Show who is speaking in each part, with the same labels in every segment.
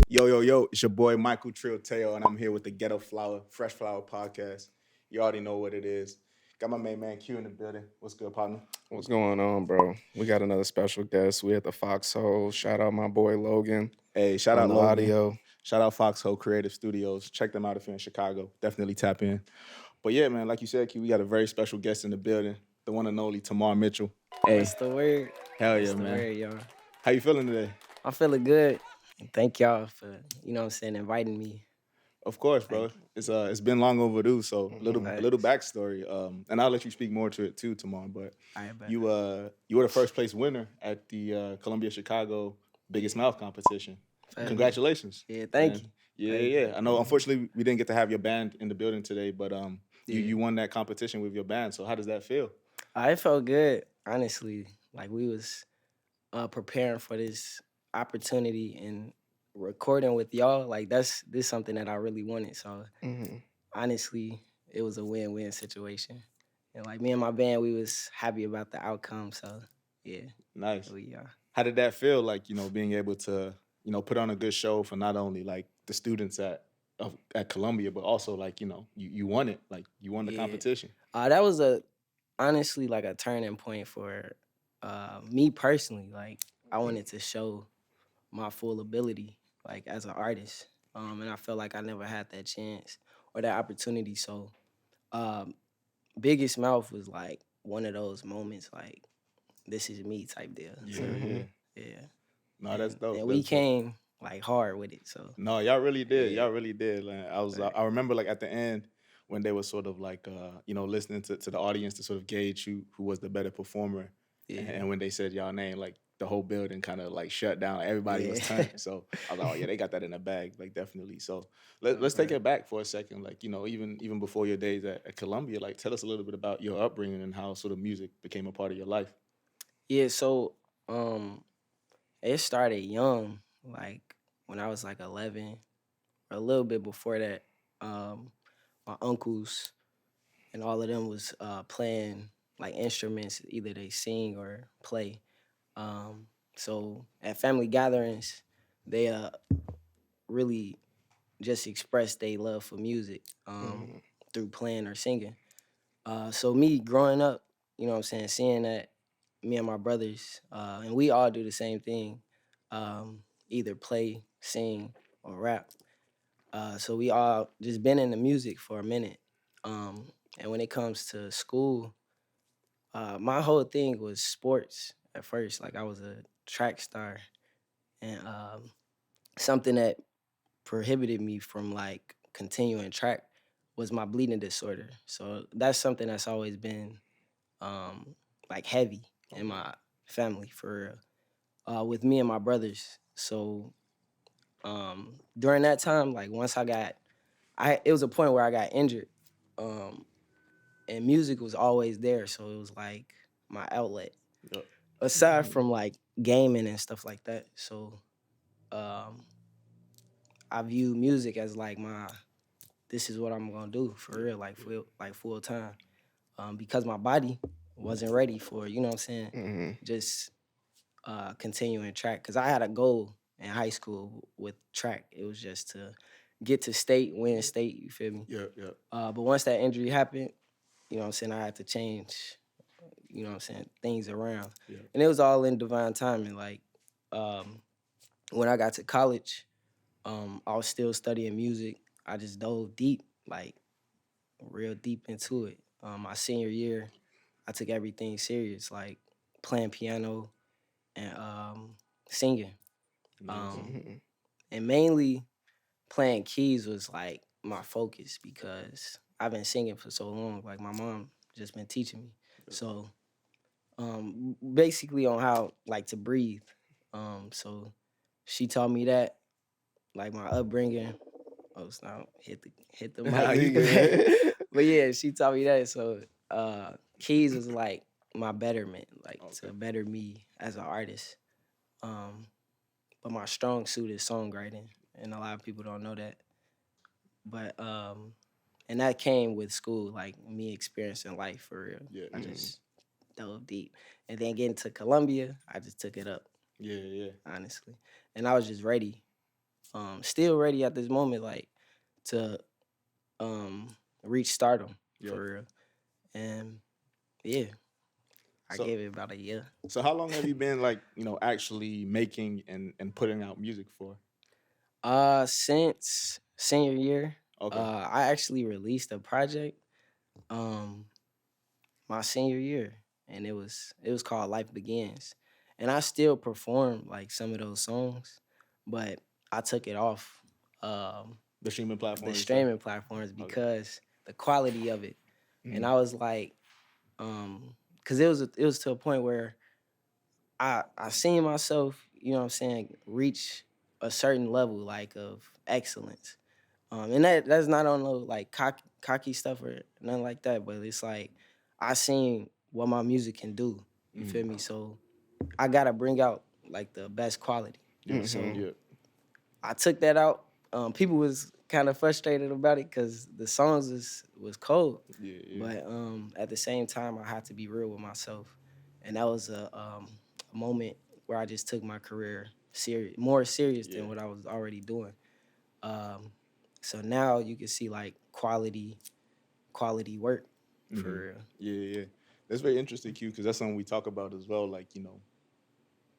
Speaker 1: Yo, it's your boy Michael Trio, and I'm here with the Ghetto Flower, Fresh Flower Podcast. You already know what it is. Got my main man Q in the building. What's good, partner?
Speaker 2: What's going on, bro? We got another special guest. We at the Foxhole. Shout out my boy Logan
Speaker 1: Hey, shout
Speaker 2: on
Speaker 1: out
Speaker 2: the
Speaker 1: Logan.
Speaker 2: audio.
Speaker 1: Shout out Foxhole Creative Studios. Check them out if you're in Chicago. Definitely tap in. But yeah, man, like you said, Q, we got a very special guest in the building, the one and only Tamar Mitchell. Hey,
Speaker 3: What's the word?
Speaker 1: hell
Speaker 3: What's
Speaker 1: yeah,
Speaker 3: the
Speaker 1: man.
Speaker 3: word, y'all?
Speaker 1: How you feeling today?
Speaker 3: I'm feeling good. Thank y'all for, inviting me.
Speaker 1: Of course, bro. It's been long overdue. So a little
Speaker 3: Facts.
Speaker 1: backstory. And I'll let you speak more to it too tomorrow. But
Speaker 3: All right, bet.
Speaker 1: you were the first place winner at the Columbia Chicago Biggest Mouth competition.
Speaker 3: Facts.
Speaker 1: Congratulations.
Speaker 3: Yeah, thank
Speaker 1: And
Speaker 3: you.
Speaker 1: Yeah,
Speaker 3: Thank
Speaker 1: yeah.
Speaker 3: you.
Speaker 1: I know. Unfortunately, we didn't get to have your band in the building today, but
Speaker 3: Yeah.
Speaker 1: you won that competition with your band. So how does that feel?
Speaker 3: I felt good, honestly. Like we was preparing for this opportunity and recording with y'all. Like this something that I really wanted. So
Speaker 2: Mhm.
Speaker 3: honestly, it was a win-win situation. And like me and my band, we was happy about the outcome. So yeah,
Speaker 1: Nice.
Speaker 3: we
Speaker 1: How did that feel? Like being able to put on a good show for not only like the students at Columbia, but also like you won it. Like you won the
Speaker 3: Yeah.
Speaker 1: competition.
Speaker 3: That was honestly like a turning point for me personally. Like I wanted to show my full ability, like as an artist, and I felt like I never had that chance or that opportunity. So, um, Biggest Mouth was like one of those moments, like this is me type deal.
Speaker 1: Yeah,
Speaker 3: So,
Speaker 1: yeah.
Speaker 3: yeah,
Speaker 1: No, that's dope.
Speaker 3: and we
Speaker 1: That's dope.
Speaker 3: came like hard with it. So
Speaker 1: No, y'all really did.
Speaker 3: yeah,
Speaker 1: Y'all really did. Like,
Speaker 3: right.
Speaker 1: I remember like at the end when they were sort of like listening to the audience to sort of gauge who was the better performer.
Speaker 3: Yeah,
Speaker 1: And when they said y'all name, like the whole building kind of like shut down. Everybody was
Speaker 3: yeah.
Speaker 1: turned. So I was like, oh yeah, they got that in the bag, like definitely. So let's take
Speaker 3: Right.
Speaker 1: it back for a second. Like, even before your days at Columbia, like tell us a little bit about your upbringing and how sort of music became a part of your life.
Speaker 3: Yeah, so um, it started young, like when I was like 11, or a little bit before that. Um, my uncles and all of them was playing like instruments, either they sing or play. So at family gatherings, they really just expressed their love for music
Speaker 2: Mhm.
Speaker 3: through playing or singing. So me growing up, you know what I'm saying, seeing that me and my brothers, and we all do the same thing, either play, sing, or rap. So we all just been in the music for a minute. And when it comes to school, my whole thing was sports at first. Like I was a track star, and something that prohibited me from like continuing track was my bleeding disorder. So that's something that's always been um, like heavy in
Speaker 1: Okay.
Speaker 3: my family for real. With me and my brothers. So during that time, like once it was a point where I got injured, um, and music was always there. So it was like my outlet,
Speaker 1: Yup.
Speaker 3: aside from like gaming and stuff like that. So um, I view music as like this is what I'm gonna do for real, like full time. Because my body wasn't ready for, you know what I'm saying,
Speaker 2: Mhm.
Speaker 3: just continuing track. Cause I had a goal in high school with track. It was just to get to state, win state. You feel me?
Speaker 1: Yep, yep.
Speaker 3: But once that injury happened, you know what I'm saying, I had to change, you know what I'm saying, things around.
Speaker 1: Yep.
Speaker 3: And it was all in divine timing. Like um, when I got to college, I was still studying music. I just dove deep, like real deep into it. My senior year, I took everything serious, like playing piano and singing.
Speaker 1: Nice.
Speaker 3: Um,
Speaker 2: Mhm.
Speaker 3: and mainly playing keys was like my focus because I've been singing for so long. Like my mom just been teaching me. So basically on how like to breathe. So she taught me that, like my upbringing. Oh, it's not hit the
Speaker 1: Nah,
Speaker 3: mic.
Speaker 1: you good.
Speaker 3: But yeah, she taught me that. So keys was like my betterment, like
Speaker 1: Okay.
Speaker 3: to better me as an artist. Um, but my strong suit is songwriting, and a lot of people don't know that. but and that came with school, like me experiencing life for real.
Speaker 1: Yeah.
Speaker 3: I just dove deep, and then getting to Columbia, I just took it up
Speaker 1: Yeah, yeah.
Speaker 3: honestly, and I was just ready, still ready at this moment, like to um reach stardom
Speaker 1: Yep.
Speaker 3: for real, and yeah, I
Speaker 1: So
Speaker 3: gave it about a year.
Speaker 1: so how long have you been like, actually making and putting out music for?
Speaker 3: Since senior year,
Speaker 1: Okay.
Speaker 3: I actually released a project, um, my senior year, and it was called Life Begins, and I still perform like some of those songs, but I took it off
Speaker 1: The streaming
Speaker 3: the
Speaker 1: platform, you say?
Speaker 3: streaming platforms
Speaker 1: Okay.
Speaker 3: because the quality of it, and
Speaker 1: Mhm.
Speaker 3: I was like, because it was to a point where I seen myself, reach a certain level like of excellence. And that's not on no like cocky stuff or nothing like that, but it's like I seen what my music can do. You feel
Speaker 1: Mhm.
Speaker 3: me? So I gotta bring out like the best quality.
Speaker 1: Yeah.
Speaker 3: So
Speaker 1: Yeah.
Speaker 3: I took that out. People was kind of frustrated about it because the songs was cold,
Speaker 1: Yeah, yeah.
Speaker 3: but at the same time I had to be real with myself, and that was a moment where I just took my career more serious
Speaker 1: Yeah.
Speaker 3: than what I was already doing. Um, so now you can see like quality work
Speaker 1: Mhm.
Speaker 3: for real.
Speaker 1: Yeah, yeah. That's very interesting, Q, because that's something we talk about as well. Like,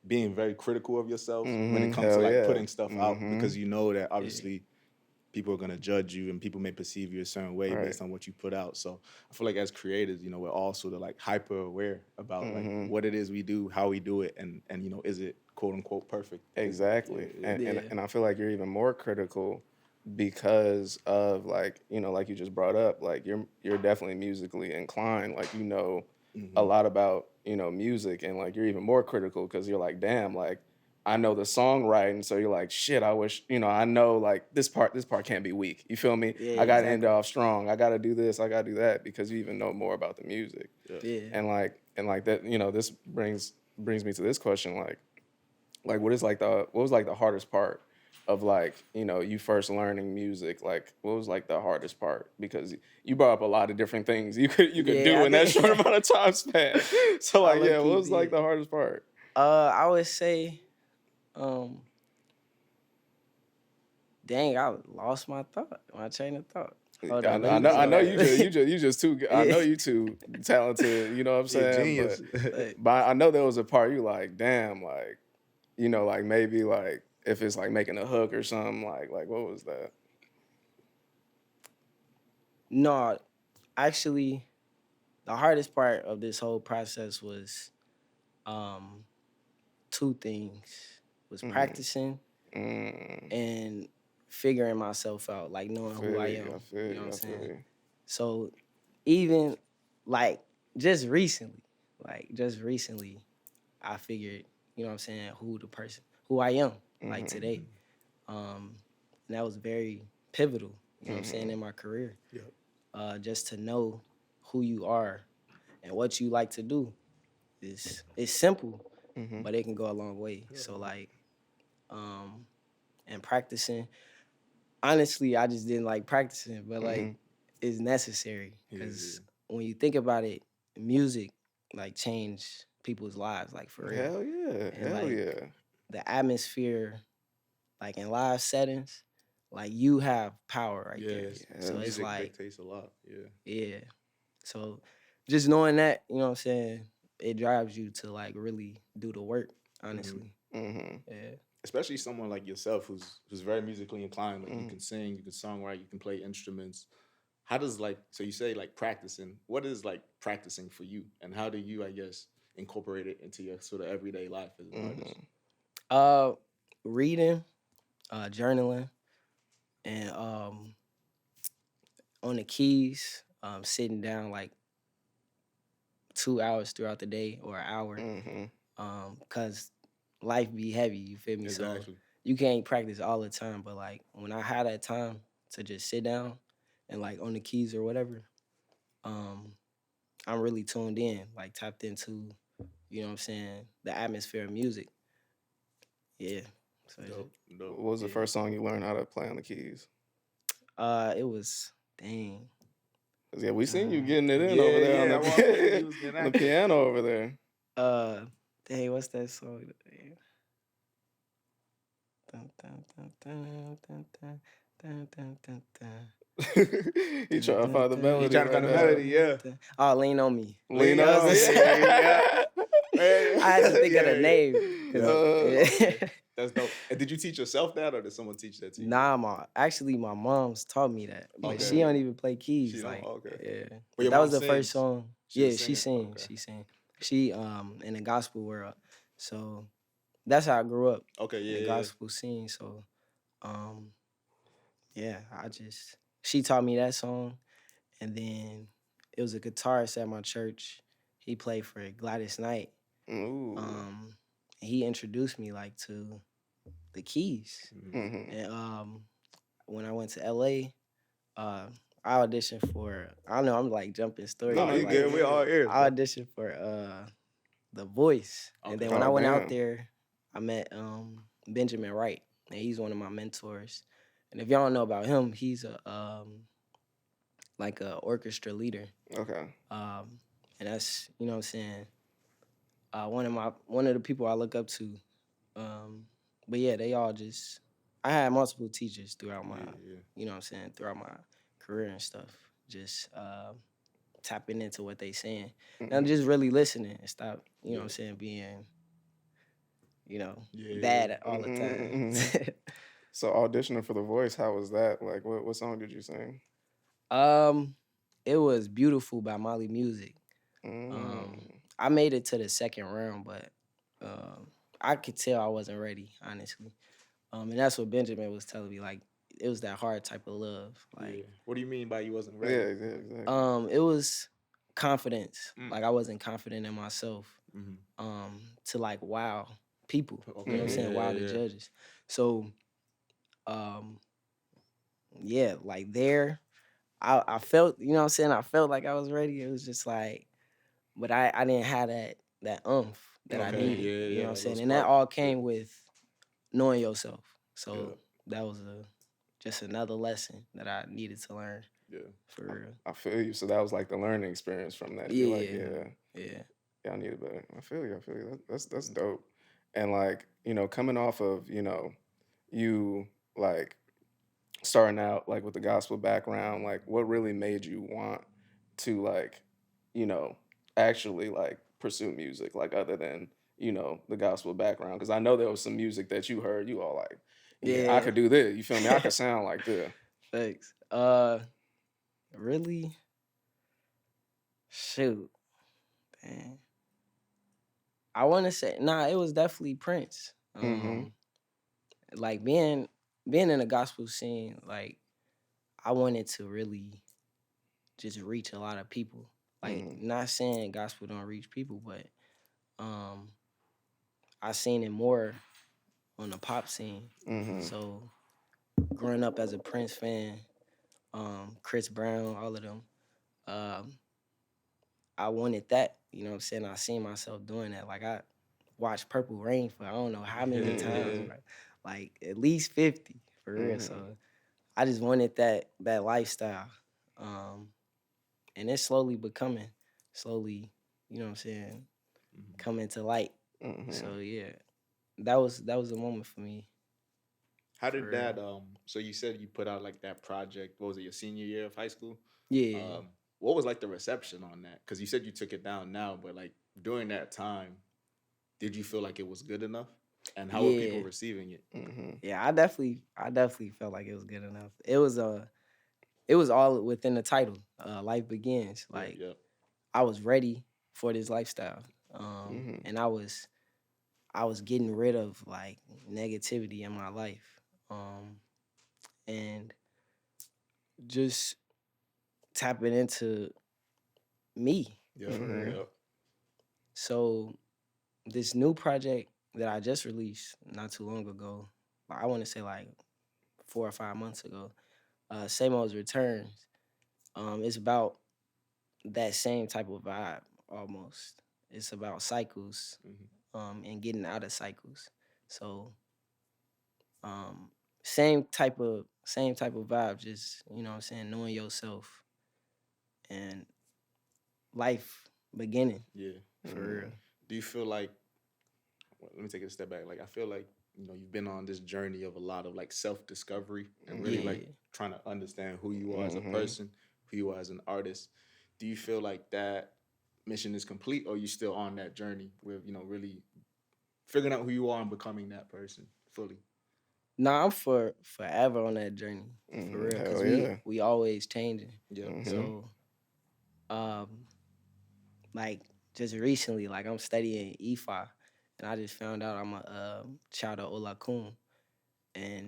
Speaker 1: being very critical of yourself when it comes to
Speaker 2: Hell
Speaker 1: like
Speaker 2: yeah.
Speaker 1: putting stuff out, because you know that
Speaker 3: Yeah,
Speaker 1: obviously people are gonna judge you and people may perceive you a certain way
Speaker 2: Right.
Speaker 1: based on what you put out. So I feel like as creators, we're all sort of like hyper aware about like
Speaker 2: Mm-hmm.
Speaker 1: what it is we do, how we do it, and is it quote unquote perfect? Is it? Yeah,
Speaker 2: Exactly.
Speaker 1: yeah.
Speaker 3: yeah,
Speaker 2: And I feel like you're even more critical because of like, like you just brought up, like you're definitely musically inclined. Like a
Speaker 1: Hmm.
Speaker 2: lot about, music, and like you're even more critical because you're like, damn, like I know the songwriting, so you're like, shit, I wish, I know like this part can't be weak. You feel me?
Speaker 3: yeah,
Speaker 2: I gotta end
Speaker 3: exactly.
Speaker 2: off strong. I gotta do this, I gotta do that because you even know more about the music.
Speaker 1: Yeah.
Speaker 3: Yeah,
Speaker 2: And like that, this brings me to this question, like what was like the hardest part of like you first learning music, like what was like the hardest part, because you brought up a lot of different things you could
Speaker 3: yeah,
Speaker 2: do
Speaker 3: I
Speaker 2: in that
Speaker 3: did.
Speaker 2: short amount of time span. So
Speaker 3: I
Speaker 2: like,
Speaker 3: low
Speaker 2: yeah, what
Speaker 3: key
Speaker 2: was like
Speaker 3: did.
Speaker 2: the hardest part?
Speaker 3: I would say, um, dang, I lost my thought, my train of thought. Hold
Speaker 2: I
Speaker 3: on,
Speaker 2: know,
Speaker 3: let
Speaker 2: I
Speaker 3: me
Speaker 2: know,
Speaker 3: go
Speaker 2: I know
Speaker 3: back.
Speaker 2: you just too. I
Speaker 3: Yeah,
Speaker 2: know you too talented. You know what I'm
Speaker 1: You're a
Speaker 2: saying? But
Speaker 1: genius.
Speaker 3: like,
Speaker 2: but I know there was a part you like, damn, like like maybe like if it's like making a hook or something, like what was that?
Speaker 3: no, actually, the hardest part of this whole process was um two things: was
Speaker 2: Mm-hmm.
Speaker 3: practicing
Speaker 2: Mm,
Speaker 3: and figuring myself out, like
Speaker 2: I
Speaker 3: knowing who I
Speaker 2: feel you. I
Speaker 3: am.
Speaker 2: feel
Speaker 3: You know what
Speaker 2: you.
Speaker 3: I'm
Speaker 2: I feel
Speaker 3: saying?
Speaker 2: you.
Speaker 3: So even like just recently, I figured, you know what I'm saying, who I am, like
Speaker 2: Mm-hmm.
Speaker 3: today. Um, and that was very pivotal, you know what I'm saying,
Speaker 2: Mm-hmm.
Speaker 3: in my career.
Speaker 1: Yep.
Speaker 3: Just to know who you are and what you like to do is it's simple,
Speaker 2: Mm-hmm.
Speaker 3: but it can go a long way.
Speaker 1: Yeah.
Speaker 3: So like, um, and practicing. Honestly, I just didn't like practicing, but
Speaker 2: Mm-hmm.
Speaker 3: like, it's necessary
Speaker 1: Yeah, yeah.
Speaker 3: because when you think about it, music like changed people's lives, like for real,
Speaker 2: Hell yeah.
Speaker 3: and
Speaker 2: Hell
Speaker 3: like
Speaker 2: yeah.
Speaker 3: the atmosphere, like in live settings, like you have power right there.
Speaker 1: Yes. The
Speaker 3: So it's
Speaker 2: Yes.
Speaker 1: music
Speaker 3: like,
Speaker 1: dictates a lot. Yeah.
Speaker 3: yeah. So just knowing that, you know what I'm saying, it drives you to like really do the work.
Speaker 1: Hmm.
Speaker 3: Honestly,
Speaker 2: Mm-hmm.
Speaker 3: yeah.
Speaker 1: Especially someone like yourself who's very musically inclined. Like you
Speaker 2: Mm-hmm.
Speaker 1: can sing, you can songwrite, you can play instruments. How does like so you say like practicing? What is like practicing for you, and how do you, I guess, incorporate it into your sort of everyday life as an artist?
Speaker 2: Mm-hmm.
Speaker 3: Uh, reading, journaling, and on the keys, sitting down like 2 hours throughout the day or an hour,
Speaker 2: Mm-hmm.
Speaker 3: cause life be heavy. You feel me? So
Speaker 1: Exactly.
Speaker 3: you can't practice all the time, but like when I had that time to just sit down and like on the keys or whatever, um, I'm really tuned in, like tapped into, you know what I'm saying, the atmosphere of music. Yeah. So
Speaker 1: Dope. Dope.
Speaker 2: What was the
Speaker 3: yeah.
Speaker 2: first song you learned how to play on the keys?
Speaker 3: It was dang.
Speaker 2: 'Cause, yeah, we seen you
Speaker 3: Uh,
Speaker 2: getting it in
Speaker 1: Yeah,
Speaker 2: over there on
Speaker 1: yeah, I walked in, you
Speaker 2: the
Speaker 1: was getting
Speaker 2: on the
Speaker 1: active.
Speaker 2: piano over there.
Speaker 3: uh, dang, what's that song? Dun, dun, dun, dun, dun, dun, dun, dun, dun, dun.
Speaker 2: He trying to find the
Speaker 1: You
Speaker 2: melody
Speaker 1: trying to
Speaker 2: right
Speaker 1: find the
Speaker 2: now.
Speaker 1: melody, yeah.
Speaker 3: Oh, Lean on Me.
Speaker 2: Lean
Speaker 3: That was
Speaker 2: on,
Speaker 3: the song.
Speaker 1: yeah.
Speaker 3: I had to think of the
Speaker 1: Yeah, yeah.
Speaker 3: name because
Speaker 1: Okay. That's dope. And did you teach yourself that, or did someone teach that to you?
Speaker 3: actually my mom's taught me that, but she
Speaker 1: Okay.
Speaker 3: don't even play keys.
Speaker 1: She don't.
Speaker 3: Like,
Speaker 1: Okay.
Speaker 3: yeah,
Speaker 1: But
Speaker 3: but
Speaker 1: your
Speaker 3: that was
Speaker 1: mom
Speaker 3: the first
Speaker 1: sings.
Speaker 3: song.
Speaker 1: She a
Speaker 3: Yeah, she
Speaker 1: singer.
Speaker 3: sings.
Speaker 1: Okay.
Speaker 3: She sings. She in the gospel world, so that's how I grew up
Speaker 1: Okay.
Speaker 3: in the
Speaker 1: Yeah. Yeah.
Speaker 3: gospel scene. So, um, yeah, she taught me that song, and then it was a guitarist at my church. He played for Gladys Knight.
Speaker 2: Ooh.
Speaker 3: He introduced me like to the keys,
Speaker 2: Mm-hmm.
Speaker 3: and when I went to LA, uh, I auditioned for. I don't know. I'm like jumping stories.
Speaker 1: No,
Speaker 2: No,
Speaker 3: but
Speaker 1: you
Speaker 2: you
Speaker 3: like
Speaker 1: good. We
Speaker 2: good.
Speaker 1: all ears,
Speaker 3: I
Speaker 1: bro.
Speaker 3: auditioned for The Voice, and then
Speaker 1: Okay.
Speaker 3: when I
Speaker 2: Oh
Speaker 3: went out
Speaker 2: damn.
Speaker 3: there, I met Benjamin Wright, and he's one of my mentors. And if y'all don't know about him, he's a like a orchestra leader.
Speaker 2: Okay.
Speaker 3: And that's, you know what I'm saying, one of the people I look up to. But yeah, they all just I had multiple teachers throughout my,
Speaker 1: Yeah.
Speaker 3: you know what I'm saying, throughout my career and stuff. Just tapping into what they saying. And I'm
Speaker 2: Mm-hmm.
Speaker 3: just really listening and stop, you know what
Speaker 1: Yeah.
Speaker 3: I'm saying, being,
Speaker 1: Yeah.
Speaker 3: bad at all the
Speaker 2: Mm-hmm.
Speaker 3: time.
Speaker 2: So auditioning for The Voice, how was that? Like, what song did you sing?
Speaker 3: um, it was Beautiful by Molly Music. Um,
Speaker 2: Mm.
Speaker 3: I made it to the second round, but I could tell I wasn't ready, honestly. And that's what Benjamin was telling me. Like, it was that hard type of love.
Speaker 1: Yeah.
Speaker 3: Like,
Speaker 1: What do you mean by you wasn't
Speaker 2: Yeah,
Speaker 1: ready?
Speaker 2: exactly.
Speaker 3: it was confidence.
Speaker 1: Mm.
Speaker 3: Like, I wasn't confident in myself.
Speaker 1: Mm-hmm.
Speaker 3: To like wow people. You know what I'm
Speaker 1: Okay.
Speaker 3: saying?
Speaker 1: Yeah.
Speaker 3: Wow the
Speaker 1: Yeah.
Speaker 3: judges. So, um, yeah, like there, I felt, you know what I'm saying? I felt like I was ready. It was just like, but I didn't have that oomph that I
Speaker 1: Okay.
Speaker 2: Mm-hmm.
Speaker 3: needed.
Speaker 1: Yeah.
Speaker 3: You know
Speaker 1: Yeah.
Speaker 3: what I'm
Speaker 1: That little
Speaker 3: saying? And that
Speaker 1: spark.
Speaker 3: all
Speaker 1: Yeah.
Speaker 3: came with knowing yourself.
Speaker 1: Yeah.
Speaker 3: So that was just another lesson that I needed to learn
Speaker 1: Yeah.
Speaker 3: for real.
Speaker 2: I feel you. So that was like the learning experience from that. You're like,
Speaker 3: Yeah,
Speaker 2: yeah,
Speaker 3: yeah.
Speaker 2: yeah, I need it better. I feel you. I feel you. That's dope. And like, coming off of, you like starting out like with the gospel background, like what really made you want to like, you know, actually like pursue music, like other than, the gospel background? Because I know there was some music that you heard, you all like, yeah, I
Speaker 3: Yeah.
Speaker 2: could do this. You feel me? I could sound like this.
Speaker 3: Thanks. Really? Shoot, man. I want to say nah. It was definitely Prince.
Speaker 2: Mm-hmm.
Speaker 3: Like being in the gospel scene, like I wanted to really just reach a lot of people. Like
Speaker 2: Mm-hmm.
Speaker 3: not saying gospel don't reach people, but um I seen it more on the pop scene.
Speaker 2: Mm-hmm.
Speaker 3: So growing up as a Prince fan, Chris Brown, all of them, um, I wanted that. You know what I'm saying? I seen myself doing that. Like I watched Purple Rain for I don't know how many times,
Speaker 1: Yeah.
Speaker 3: bro. Like at least 50 for real. So
Speaker 2: Mm-hmm.
Speaker 3: I just wanted that lifestyle. Um, and it's slowly, you know what I'm saying,
Speaker 1: Mhm.
Speaker 3: coming to light.
Speaker 2: Mm-hmm.
Speaker 3: So yeah, that was a moment for me.
Speaker 1: How
Speaker 3: For
Speaker 1: did
Speaker 3: real.
Speaker 1: that? So you said you put out like that project. What was it? Your senior year of high school.
Speaker 3: Yeah.
Speaker 1: Um. What was like the reception on that? Because you said you took it down now, but like during that time, did you feel like it was good enough? And how were people
Speaker 3: Yeah.
Speaker 1: receiving it?
Speaker 2: Mm-hmm.
Speaker 3: Yeah, I definitely felt like it was good enough. It was all within the title. Life begins.
Speaker 1: Yeah.
Speaker 3: Like
Speaker 1: Yeah.
Speaker 3: I was ready for this lifestyle.
Speaker 2: Mm-hmm.
Speaker 3: And I was getting rid of like negativity in my life. And just tapping into me
Speaker 1: Yeah.
Speaker 3: for
Speaker 2: Mm-hmm.
Speaker 3: real.
Speaker 1: Yeah.
Speaker 3: So this new project that I just released not too long ago, I want to say like 4 or 5 months ago, Same Old Returns. It's about that same type of vibe almost. It's about cycles,
Speaker 1: Mhm.
Speaker 3: and getting out of cycles. So, um, same type of same type of vibe. Just you know what I'm saying, knowing yourself and life beginning
Speaker 1: Yeah.
Speaker 3: for real.
Speaker 1: Do you feel like, well, let me take it a step back. Like I feel like, you've been on this journey of a lot of like self-discovery and really like
Speaker 3: Yeah.
Speaker 1: trying to understand who you are as a person, who you are as an artist. Do you feel like that mission is complete, or you still on that journey with, really figuring out who you are and becoming that person fully?
Speaker 3: Nah, I'm for forever on that journey for real, cause
Speaker 2: Hell
Speaker 3: we
Speaker 2: yeah.
Speaker 3: we always changing.
Speaker 1: Yep, yep.
Speaker 3: So, um, like just recently, like I'm studying EFI, and I just found out I'm a child of Olakun, and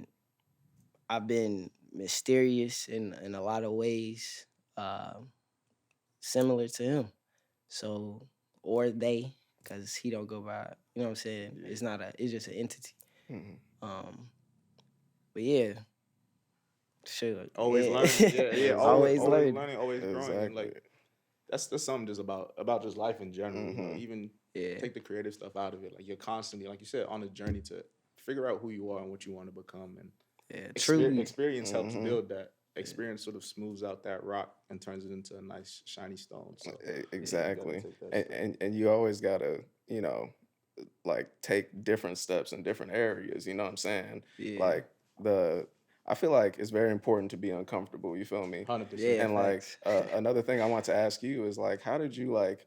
Speaker 3: I've been mysterious in a lot of ways, um, similar to him. So, or they, cause he don't go by. You know what I'm saying?
Speaker 1: Yeah.
Speaker 3: It's not a. It's just an entity.
Speaker 2: Mhm.
Speaker 3: Um, but yeah, sure.
Speaker 1: Always
Speaker 3: Yeah.
Speaker 1: learning. Yeah, yeah. Always,
Speaker 3: Always
Speaker 1: always
Speaker 3: learning.
Speaker 1: learning, always growing, and
Speaker 2: Exactly.
Speaker 1: like that's something just about just life in general.
Speaker 2: Mhm.
Speaker 1: Even
Speaker 3: Yeah.
Speaker 1: take the creative stuff out of it. Like you're constantly, like you said, on a journey to figure out who you are and what you want to become. And
Speaker 3: Yeah. Truly.
Speaker 1: experience helps
Speaker 2: Mhm.
Speaker 1: build that.
Speaker 3: Yeah.
Speaker 1: Experience sort of smooths out that rock and turns it into a nice shiny stone. So you gotta
Speaker 2: Exactly.
Speaker 1: take that
Speaker 2: And,
Speaker 1: step.
Speaker 2: and you always gotta, you know, like take different steps in different areas. You know what I'm saying?
Speaker 3: Yeah.
Speaker 2: Like the, I feel like it's very important to be uncomfortable. You feel me?
Speaker 1: 100%.
Speaker 3: Yeah.
Speaker 2: And like
Speaker 3: Facts.
Speaker 2: another thing I want to ask you is like, how did you like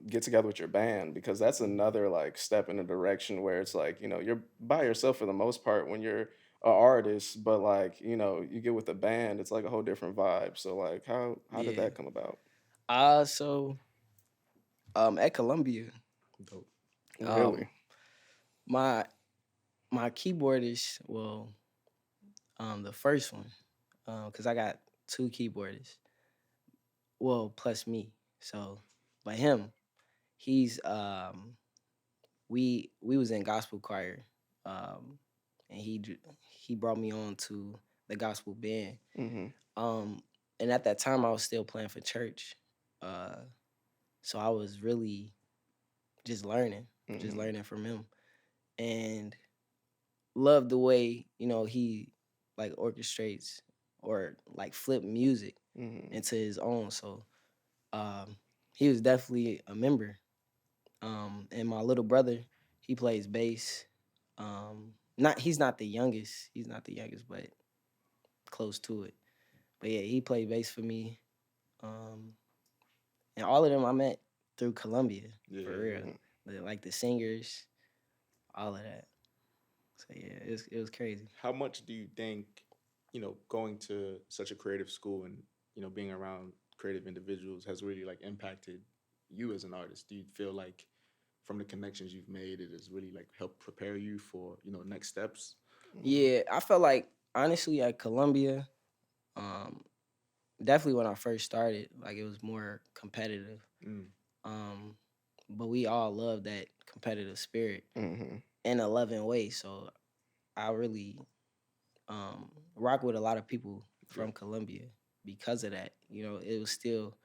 Speaker 2: get together with your band? Because that's another like step in a direction where it's like, you're by yourself for the most part when you're a artist, but like, you get with a band, it's like a whole different vibe. So like, how did
Speaker 3: Yeah.
Speaker 2: that come about?
Speaker 3: So at Columbia,
Speaker 1: Dope.
Speaker 3: um
Speaker 2: Really?
Speaker 3: my my keyboardist, well, the first one, because I got two keyboardists, well, plus me. So, but him, he's we was in gospel choir, um, and he brought me on to the gospel band.
Speaker 2: Mm-hmm.
Speaker 3: Um, and at that time, I was still playing for church, uh, so I was really just
Speaker 2: Mm-hmm.
Speaker 3: learning from him, and love the way he like orchestrates or like flip music
Speaker 2: Mm-hmm.
Speaker 3: into his own. So um, he was definitely a member. And my little brother, he plays bass. Not he's not the youngest. He's not the youngest, but close to it. But yeah, he played bass for me. Um, and all of them I met through Columbia
Speaker 1: Yeah,
Speaker 3: for
Speaker 1: yeah,
Speaker 3: real.
Speaker 1: yeah.
Speaker 3: Like the singers, all of that. So yeah, it was crazy.
Speaker 1: How much do you think, going to such a creative school and, being around creative individuals has really like impacted you as an artist? Do you feel like from the connections you've made, it has really like helped prepare you for, next steps?
Speaker 2: Mm-hmm.
Speaker 3: Yeah, I felt like honestly at Columbia, um, definitely when I first started, like it was more competitive.
Speaker 1: Mm,
Speaker 3: Um, but we all love that competitive spirit
Speaker 2: Mm-hmm.
Speaker 3: in a loving way. So I really rock with a lot of people
Speaker 1: yeah,
Speaker 3: from Columbia because of that. It was still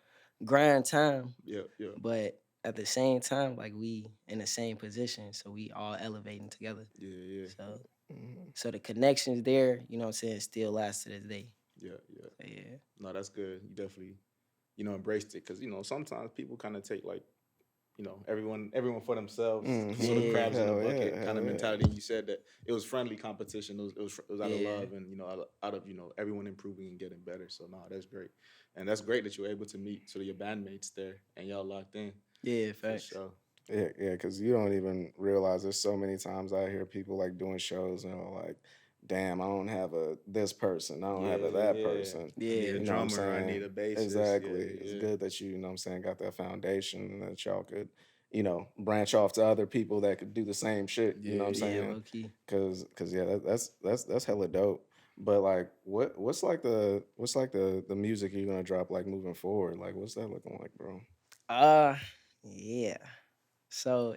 Speaker 3: grind time,
Speaker 1: yeah, yeah,
Speaker 3: but at the same time, like we in the same position, so we all elevating together.
Speaker 1: yeah, yeah,
Speaker 3: So
Speaker 2: Mm-hmm.
Speaker 3: so the connections there, you know what I'm saying, still last to this day.
Speaker 1: yeah, yeah.
Speaker 3: So yeah.
Speaker 1: No, that's good. You definitely, embraced it because sometimes people kind of take like everyone for themselves, sort of
Speaker 2: Mm-hmm.
Speaker 3: Yeah.
Speaker 1: crabs in a
Speaker 2: Hell yeah,
Speaker 1: bucket kind
Speaker 2: hell
Speaker 1: of
Speaker 2: yeah.
Speaker 1: mentality. And you said that it was friendly competition. It was out of
Speaker 3: Yeah.
Speaker 1: love and out of everyone improving and getting better. So no, that's great, and that's great that you were able to meet sort of your bandmates there and y'all locked in
Speaker 3: Yeah,
Speaker 1: for
Speaker 3: facts.
Speaker 1: sure.
Speaker 2: Yeah, yeah, because you don't even realize there's so many times I hear people like doing shows and are like, damn, I don't have a this person, I don't have a
Speaker 1: Yeah,
Speaker 2: that
Speaker 1: yeah.
Speaker 2: person.
Speaker 1: I need a
Speaker 3: Yeah.
Speaker 2: You know what I'm
Speaker 1: drummer. I
Speaker 2: saying?
Speaker 1: need a bassist.
Speaker 2: Exactly.
Speaker 1: Yeah,
Speaker 2: It's
Speaker 1: yeah,
Speaker 2: good that you know what I'm saying, got that foundation and that y'all could, branch off to other people that could do the same shit. You know what I'm
Speaker 1: yeah,
Speaker 3: Yeah,
Speaker 1: yeah.
Speaker 2: saying?
Speaker 3: low key.
Speaker 2: Cause yeah, that's hella dope. But like, what's like the music you're gonna drop like moving forward? Like, what's that looking like, bro?
Speaker 3: Uh yeah. So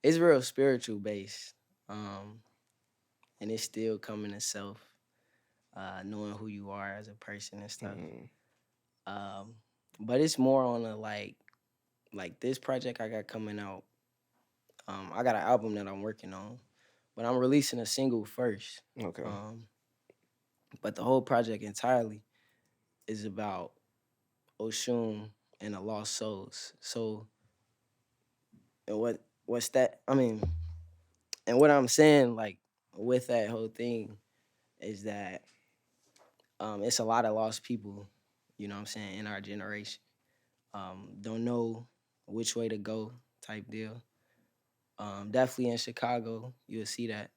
Speaker 3: it's real spiritual based. Um and it's still coming to self, knowing who you are as a person and stuff.
Speaker 2: Mm-hmm.
Speaker 3: Um but it's more on a like this project I got coming out. I got an album that I'm working on, but I'm releasing a single first.
Speaker 2: Okay.
Speaker 3: Um But the whole project entirely is about Oshun and the lost souls. So, and what's that? I mean, and what I'm saying, like, with that whole thing, is that it's a lot of lost people, you know what I'm saying, in our generation. Don't know which way to go type deal. Definitely in Chicago, you'll see that.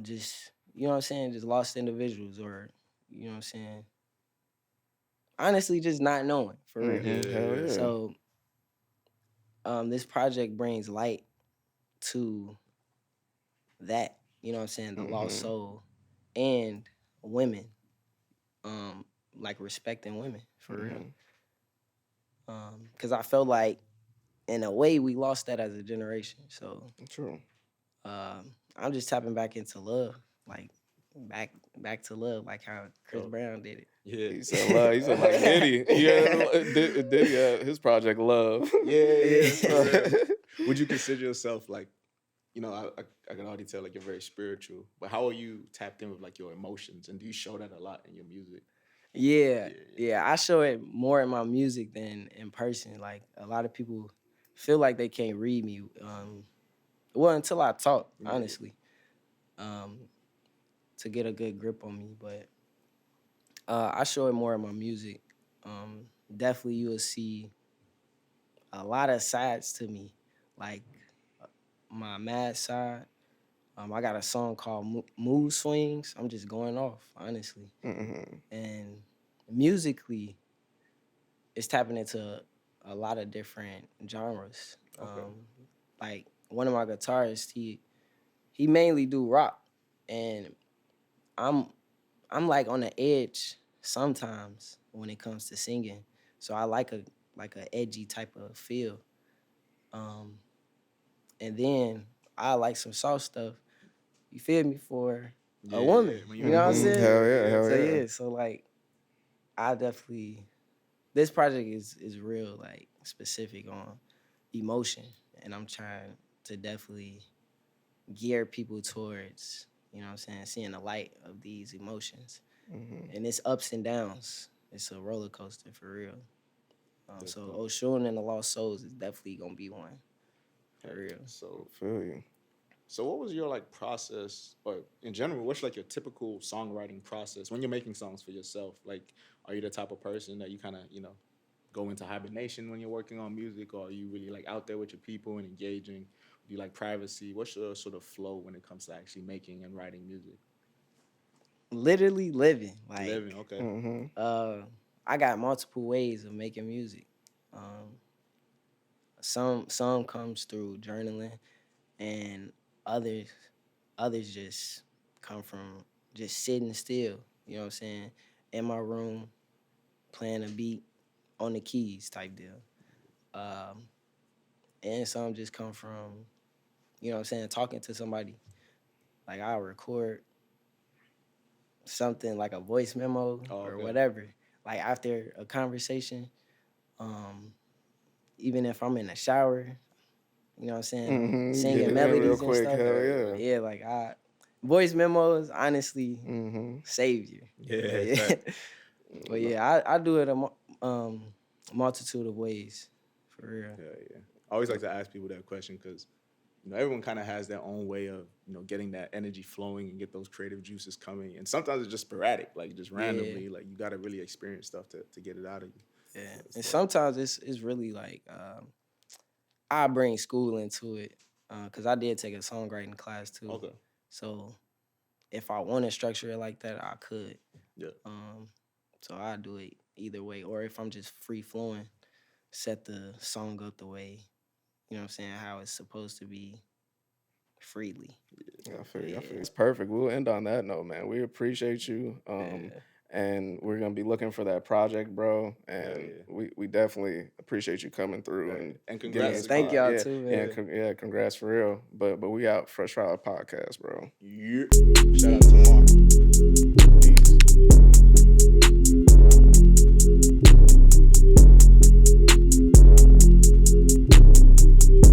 Speaker 3: Just, you know what I'm saying, just lost individuals, or, you know what I'm saying, honestly just not knowing for real.
Speaker 2: Hell yeah.
Speaker 3: So this project brings light to that, you know what I'm saying, the lost soul, and women, like respecting women for real. Because I felt like in a way we lost that as a generation. So
Speaker 2: True.
Speaker 3: I'm just tapping back into love, like back to love, like how Chris Brown did it.
Speaker 1: Yeah.
Speaker 2: He said love. He said like Diddy. Yeah, Diddy, his project Love.
Speaker 1: Yeah. For real. Would you consider yourself like, you know, I can already tell like you're very spiritual, but how are you tapped in with like your emotions, and do you show that a lot in your music?
Speaker 3: Yeah. I show it more in my music than in person. Like a lot of people feel like they can't read me. Well, until I talk, honestly, to get a good grip on me. But I show it more in my music. Definitely, you will see a lot of sides to me, like my mad side. I got a song called Mood Swings. I'm just going off, honestly. And musically, it's tapping into a lot of different genres. Like one of my guitarists, he mainly do rock, and I'm like on the edge sometimes when it comes to singing. So I like a edgy type of feel. And then I like some soft stuff. You feel me, for a woman?
Speaker 1: When
Speaker 3: You know what I'm saying?
Speaker 2: Hell yeah, hell
Speaker 3: So
Speaker 2: yeah.
Speaker 3: so like I definitely, this project is real like specific on emotion, and I'm trying to definitely gear people towards, you know what I'm saying, seeing the light of these emotions. And it's ups and downs. It's a roller coaster for real. So Oshun and the Lost Souls is definitely gonna be one for real.
Speaker 1: So
Speaker 2: Feel you.
Speaker 1: So what was your like process, or in general, what's like your typical songwriting process when you're making songs for yourself? Like, are you the type of person that you kind of, you know, go into hibernation when you're working on music, or are you really like out there with your people and engaging? Do you like privacy? What's your sort of flow when it comes to actually making and writing music?
Speaker 3: Literally living. Like
Speaker 1: Living, okay.
Speaker 3: I got multiple ways of making music. Some comes through journaling, and others just come from just sitting still, you know what I'm saying, in my room playing a beat on the keys type deal. And some just come from, you know what I'm saying, talking to somebody. Like I'll record something like a voice memo or whatever, like after a conversation. Even if I'm in the shower, you know what I'm saying, singing
Speaker 2: Get it in
Speaker 3: melodies
Speaker 2: real
Speaker 3: and
Speaker 2: quick,
Speaker 3: stuff.
Speaker 2: hell yeah.
Speaker 3: Yeah, like voice memos honestly save you.
Speaker 1: Yeah.
Speaker 3: But yeah, I do it a multitude of ways, for real.
Speaker 1: Yeah. I always like to ask people that question because, you know, everyone kind of has their own way of, you know, getting that energy flowing and get those creative juices coming. And sometimes it's just sporadic, like just randomly. Like you got to really experience stuff to get it out of you.
Speaker 3: Yeah, and sometimes it's really like I bring school into it, because I did take a songwriting class too.
Speaker 1: Okay.
Speaker 3: So if I want to structure it like that, I could.
Speaker 1: Yeah.
Speaker 3: So I do it either way, or if I'm just free flowing, set the song up the way, you know what I'm saying, how it's supposed to be, freely.
Speaker 2: I feel you. It's perfect. We'll end on that note, man. We appreciate you. And we're gonna be looking for that project, bro. And we definitely appreciate you coming through
Speaker 1: and congrats.
Speaker 3: Thank y'all too, man.
Speaker 2: Yeah, congrats for real. But we out. Fresh Fire Podcast, bro.
Speaker 1: Yeah. Shout out to Tamar.
Speaker 2: Peace.